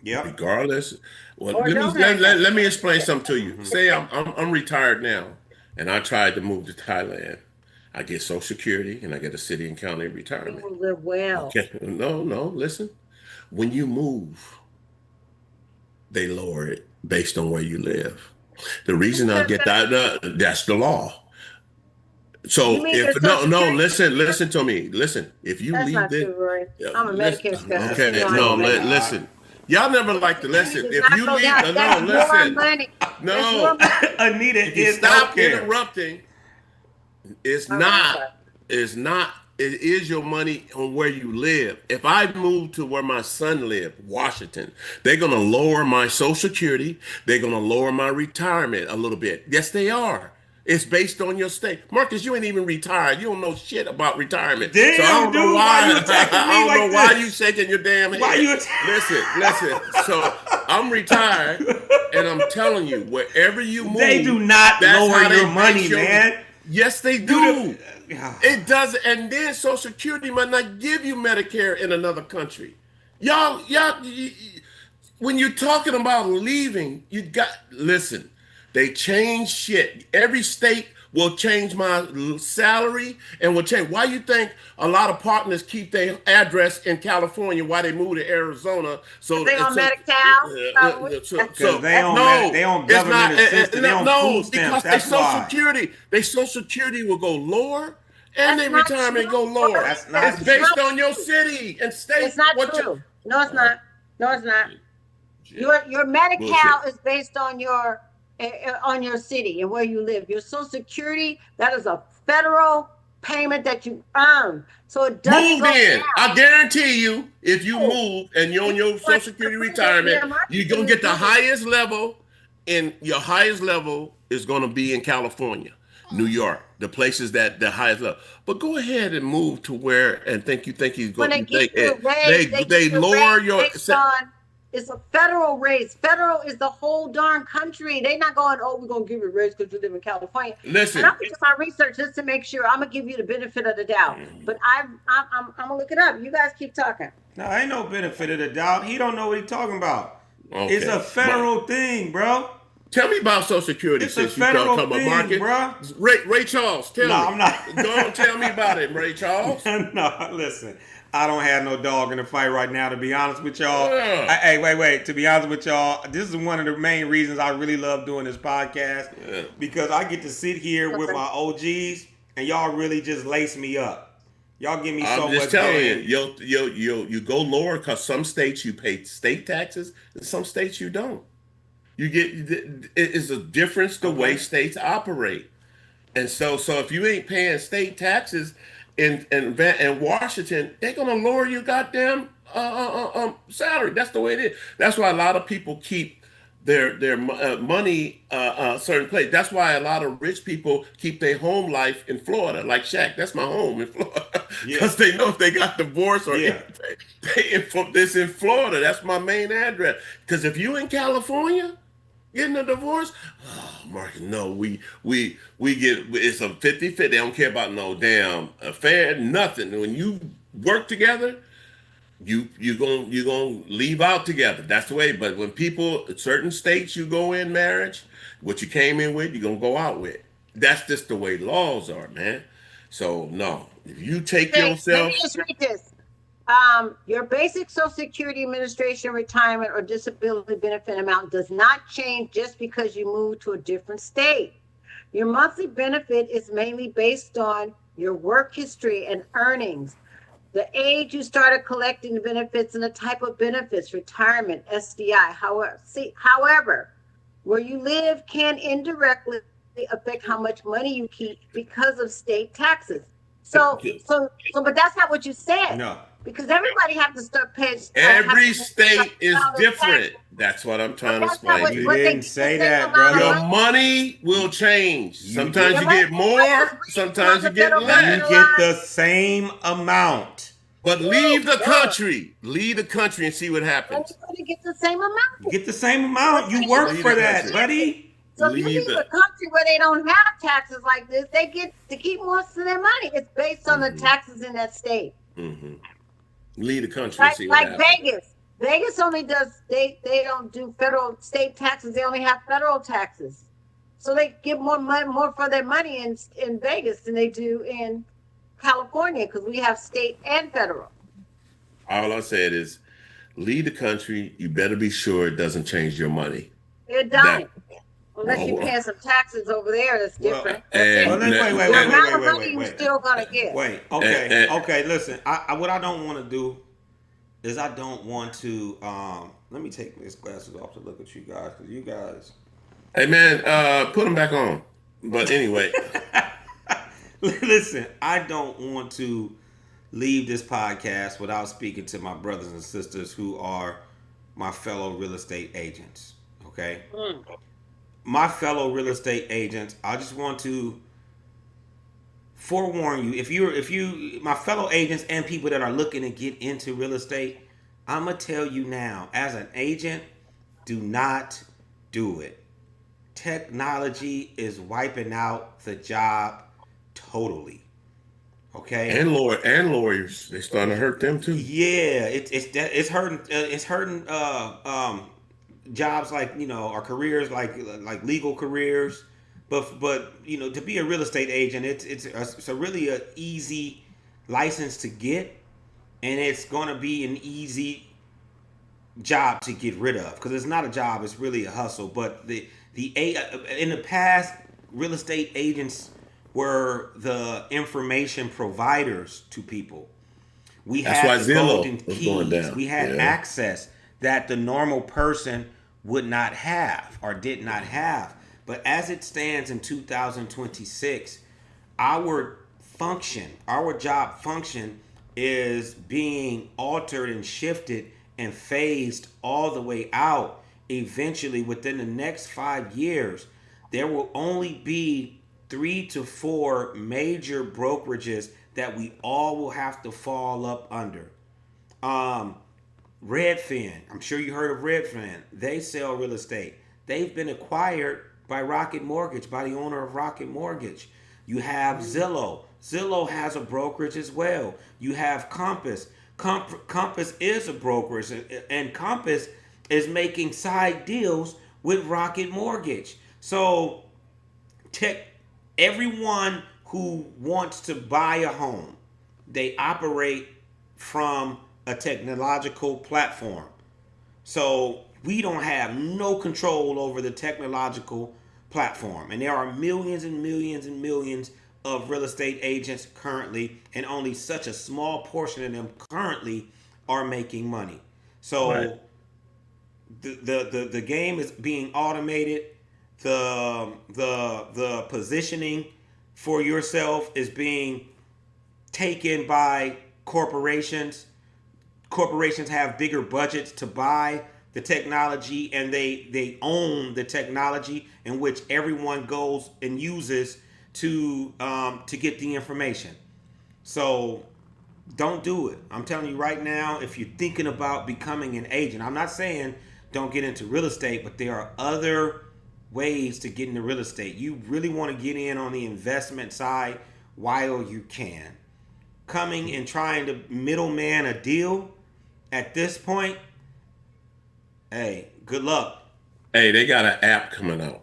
Yeah. Regardless, well, let me explain something to you. Say I'm retired now, and I tried to move to Thailand. I get Social Security and I get a city and county retirement. People live well. Okay. No, listen. When you move, they lower it based on where you live. The reason I get that's the law. So listen to me. Listen, if you that's leave not it, true, Roy. I'm a Medicare specialist. okay, listen. Y'all never like to listen. If you leave, listen. No, Anita is stop interrupting. It's not. It is your money on where you live. If I move to where my son lived, Washington, they're going to lower my Social Security. They're going to lower my retirement a little bit. Yes, they are. It's based on your state. Marcus, you ain't even retired. You don't know shit about retirement. Damn, so I don't know why you attacking me I don't like know why this? you shaking your damn head. Why you Listen. So I'm retired, and I'm telling you, wherever you move, they do not lower your money, man. Yes, they do. It does, and then Social Security might not give you Medicare in another country. Y'all, when you're talking about leaving, listen. They change shit. Every state will change my salary and will change. Why you think a lot of partners keep their address in California while they move to Arizona? So they on Medi-Cal? Because they on government assistance. They on food stamps. Because their Social Security will go lower and their retirement go lower. It's based on your city and state. It's not true. No, it's not. Your Medi-Cal is based on your city and where you live. Your Social Security, that is a federal payment that you earn. So it doesn't move in. I guarantee you, if you move and you're on your Social Security retirement, you're going to get the highest level, and your highest level is going to be in California, New York, the places that the highest level. But go ahead and move to where and think you're going to they lower your. It's a federal raise. Federal is the whole darn country. They're not going, we're going to give you a raise because you live in California. Listen. And I'm doing my research just to make sure. I'm going to give you the benefit of the doubt. But I'm going to look it up. You guys keep talking. No, ain't no benefit of the doubt. He don't know what he's talking about. Okay. It's a federal thing, bro. Tell me about Social Security. It's a federal thing, bro. Ray Charles, tell me. No, I'm not. Don't tell me about it, Ray Charles. No, listen. I don't have no dog in the fight right now, to be honest with y'all. Yeah. Hey, wait. To be honest with y'all, this is one of the main reasons I really love doing this podcast because I get to sit here with my OGs and y'all really just lace me up. Y'all give me so much. I'm just telling you, you go lower because some states you pay state taxes and some states you don't. You get it's a difference the way states operate, and so if you ain't paying state taxes in Washington, they're gonna lower your goddamn salary. That's the way it is. That's why a lot of people keep their money a certain place. That's why a lot of rich people keep their home life in Florida, like Shaq. That's my home in Florida because they know if they got divorced or anything, this in Florida. That's my main address. Because if you in California, getting a divorce? Oh, Marcus, no, we get it's a 50-50. They don't care about no damn affair, nothing. When you work together, you gonna leave out together. That's the way. But when people certain states you go in marriage, what you came in with, you're gonna go out with. That's just the way laws are, man. So no, if you take Hey, let yourself, me just read this. Your basic Social Security Administration retirement or disability benefit amount does not change just because you move to a different state. Your monthly benefit is mainly based on your work history and earnings, the age you started collecting the benefits, and the type of benefits, retirement, SDI. However, where you live can indirectly affect how much money you keep because of state taxes. So, but that's not what you said. No. Because everybody have to start paying. every state is different. That's what I'm trying to That's not explain what- to You you. didn't say that, brother. Your money will change. Sometimes you get more, sometimes you get You less. get the same amount. But leave the country. Leave the country and see what happens. Everybody get the same amount. You get the same amount. You work Leave for the that, country. buddy. So if you Leave leave the- a country where they don't have taxes like this, they get to keep most of their money. It's based on the taxes in that state. Leave the country and Like, see what like happens. Vegas. Vegas only does, they don't do federal, state taxes. They only have federal taxes. So they give more money, more for their money in Vegas than they do in California, because we have state and federal. All I said is, leave the country. You better be sure it doesn't change your money. It don't. That- Unless you're Oh. paying some taxes over there, that's Well, different. and- Well, That's it. wait, The amount of money you're still gonna get. Wait, okay, Eh, eh. okay. Listen, I what I don't want to do is I don't want to. Let me take these glasses off to look at you guys, because you guys. Hey man, put them back on. But anyway, Listen, I don't want to leave this podcast without speaking to my brothers and sisters who are my fellow real estate agents. Okay, my fellow real estate agents, I just want to forewarn you, if you my fellow agents and people that are looking to get into real estate, I'm gonna tell you now, as an agent, do not do it. Technology is wiping out the job totally. Okay. and lawyers, they starting to hurt them too. Yeah, it's hurting jobs like, or careers like legal careers, but to be a real estate agent, it's a really a easy license to get, and it's going to be an easy job to get rid of, because it's not a job, it's really a hustle. But in the past, real estate agents were the information providers to people. We That's had why the Zillow golden was keys. going down. We had Yeah. access that the normal person would not have or did not have. But as it stands in 2026, our job function is being altered and shifted and phased all the way out. Eventually, within the next 5 years, there will only be 3 to 4 major brokerages that we all will have to fall up under. Redfin, I'm sure you heard of Redfin. They sell real estate. They've been acquired by Rocket Mortgage, by the owner of Rocket Mortgage. You have Zillow. Zillow has a brokerage as well. You have Compass. Compass is a brokerage, and Compass is making side deals with Rocket Mortgage. So everyone who wants to buy a home, they operate from a technological platform. So we don't have no control over the technological platform. And there are millions and millions and millions of real estate agents currently, and only such a small portion of them currently are making money. So Right. the game is being automated. The positioning for yourself is being taken by corporations. Corporations have bigger budgets to buy the technology, and they own the technology in which everyone goes and uses to get the information. So don't do it. I'm telling you right now, if you're thinking about becoming an agent, I'm not saying don't get into real estate, but there are other ways to get into real estate. You really want to get in on the investment side while you can. Coming and trying to middleman a deal at this point, hey, good luck. Hey, they got an app coming out,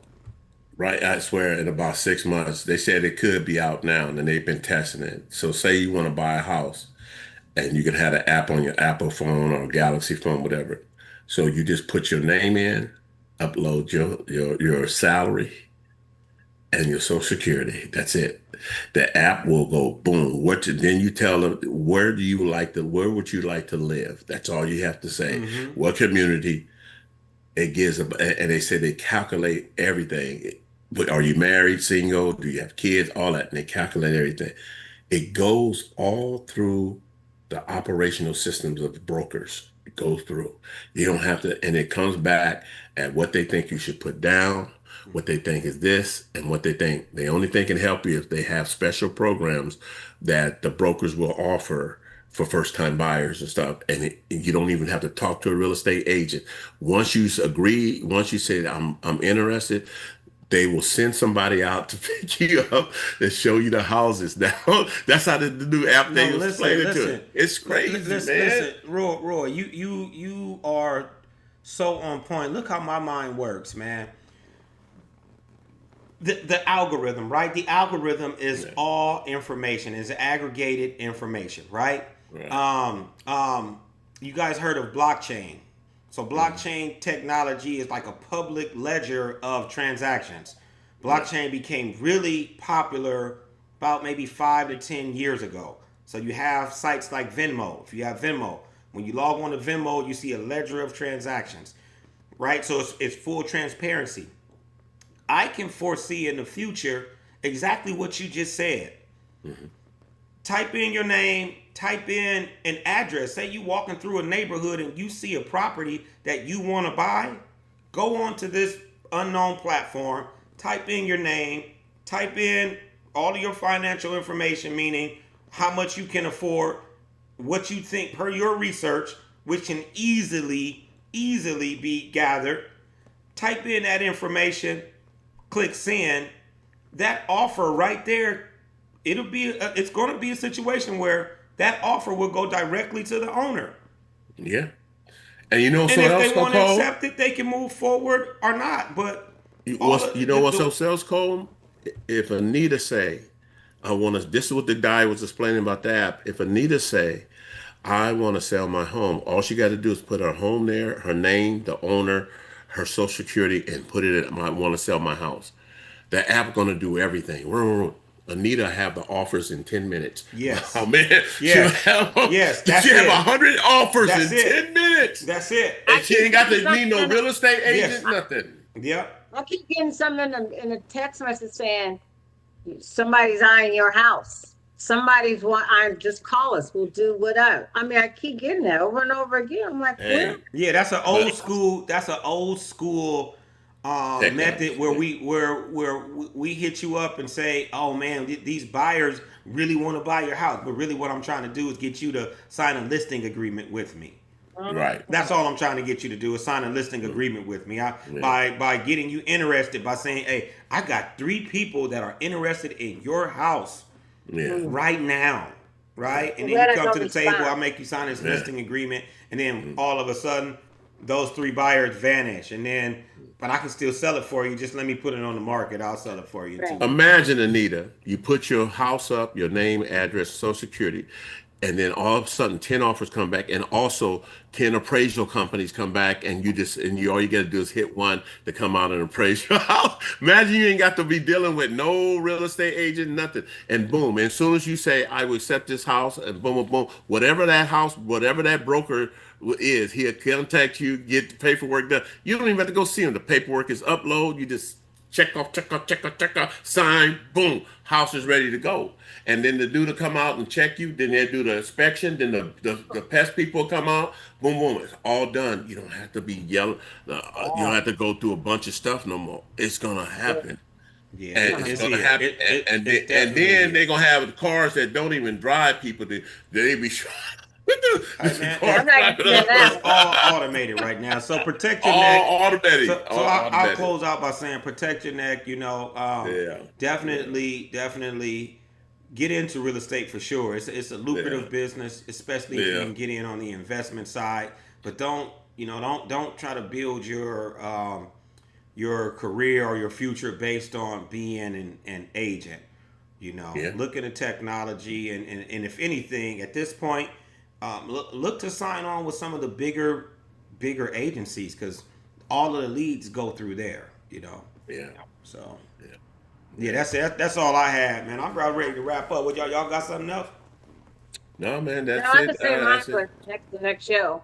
right? I swear, in about 6 months. They said it could be out now, and they've been testing it. So say you want to buy a house, and you can have an app on your Apple phone or Galaxy phone, whatever. So you just put your name in, upload your salary and your social security. That's it. The app will go boom. Then you tell them where would you like to live? That's all you have to say. What community it gives them, and they say they calculate everything. But are you married, single? Do you have kids? All that, and they calculate everything. It goes all through the operational systems of the brokers. It goes through. You don't have to, and it comes back at what they think you should put down, what they think is this, and what they think. The only thing can help you if they have special programs that the brokers will offer for first-time buyers and stuff. And you don't even have to talk to a real estate agent. Once you agree, once you say I'm interested, they will send somebody out to pick you up and show you the houses. Now, that's how the new app they explain it to it. It's crazy, man. Listen, Roy, you are so on point. Look how my mind works, man. The algorithm, right? The algorithm is all information, is aggregated information, right? You guys heard of blockchain? So blockchain technology is like a public ledger of transactions. Blockchain became really popular about maybe 5 to 10 years ago. So you have sites like Venmo. If you have Venmo, when you log on to Venmo, you see a ledger of transactions, right? So it's full transparency. I can foresee in the future exactly what you just said. Type in your name, type in an address. Say you walking through a neighborhood and you see a property that you want to buy. Go on to this unknown platform, type in your name, type in all of your financial information, meaning how much you can afford, what you think per your research, which can easily be gathered. Type in that information, click send. That offer right there, it's going to be a situation where that offer will go directly to the owner. Yeah. And you know, and if they want to accept it, they can move forward or not. But what's else, Cole? If Anita say, this is what the guy was explaining about the app. If Anita say, I want to sell my home, all she got to do is put her home there, her name, the owner, her social security, and put it in, I want to sell my house. The app going to do everything. Anita have the offers in 10 minutes. Yes. Oh man. Yes. She have 100 offers in 10 minutes. That's it. And she ain't got to need no real estate agent, nothing. Yeah. I keep getting something in a text message saying somebody's eyeing your house. Somebody's just call us. We'll do whatever. I mean, I keep getting that over and over again. I'm like, Man. yeah, that's an old school method where we hit you up and say, oh man, these buyers really want to buy your house, but really what I'm trying to do is get you to sign a listing agreement with me. Right. That's all I'm trying to get you to do is sign a listing agreement with me. By getting you interested, by saying, hey, I got 3 people that are interested in your house right now. Right? And then you come to the table, I'll make you sign this listing agreement, and then all of a sudden those 3 buyers vanish, but I can still sell it for you. Just let me put it on the market. I'll sell it for you too. Imagine, Anita, you put your house up, your name, address, social security, and then all of a sudden 10 offers come back, and also 10 appraisal companies come back, and all you got to do is hit one to come out and appraise your house. Imagine you ain't got to be dealing with no real estate agent, nothing. And boom, as soon as you say, I will accept this house, and boom, boom, boom, whatever that broker is, he'll contact you, get the paperwork done. You don't even have to go see him. The paperwork is upload. You just check off, sign, boom, house is ready to go. And then the dude will come out and check you. Then they do the inspection. Then the pest people come out. Boom, boom. It's all done. You don't have to be yelling. You don't have to go through a bunch of stuff no more. It's gonna happen. Yeah, and it's gonna happen. And then they're gonna have cars that don't even drive people. They be what the Hey, man, I'm not gonna do that. it's all automated right now. So protect your neck. All automatic. So all I'll automatic. close out by saying protect your neck. Yeah. Definitely get into real estate for sure. It's a lucrative Yeah. business, especially if you Yeah. can get in on the investment side. But don't try to build your career or your future based on being an agent. Yeah. Look at the technology, and if anything, at this point, look to sign on with some of the bigger agencies, because all of the leads go through there. Yeah. So Yeah. yeah, that's it. That's all I had, man. I'm about ready to wrap up. What y'all got something else? No, man, No, that's I it. can say mine That's for it. the next show.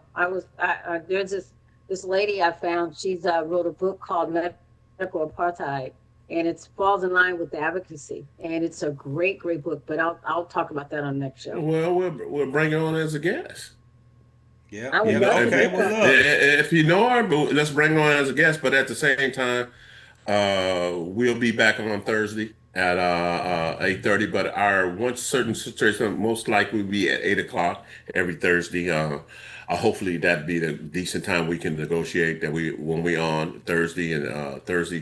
There's this lady I found. She's wrote a book called Medical Apartheid, and it falls in line with the advocacy, and it's a great book. But I'll talk about that on the next show. Well, we'll bring her on as a guest. Yeah. I would Yeah. love to Okay. do Well, that. look. If you know her, but let's bring her on as a guest. But at the same time, we'll be back on Thursday at 8:30. But our one certain situation most likely will be at 8 o'clock every Thursday. Hopefully that'd be the decent time we can negotiate that when we on Thursday and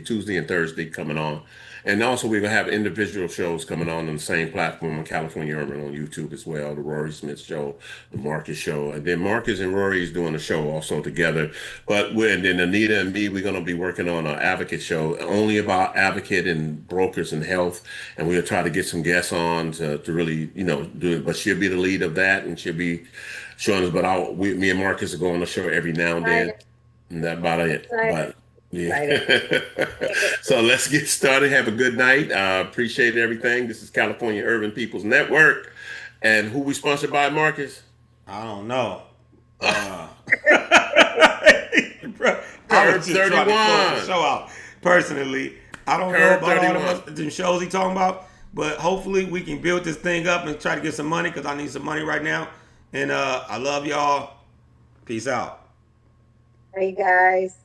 Tuesday and Thursday coming on. And also we're gonna have individual shows coming on the same platform on California Urban on YouTube as well. The Rory Smith Show, the Marcus Show, and then Marcus and Rory is doing a show also together. But then Anita and me, we're gonna be working on an advocate show only about advocate and brokers and health, and we'll try to get some guests on to really do it. But she'll be the lead of that, and she'll be showing us. But me and Marcus are going on the show every now and then, and that's about it. But yeah. So let's get started. Have a good night. Appreciate everything. This is California Urban People's Network. And who we sponsored by, Marcus? I don't know. Curve 31. Show out. Personally, I don't know Curve about 31. all of the shows he talking about, but hopefully we can build this thing up and try to get some money, because I need some money right now. And I love y'all. Peace out. Hey guys.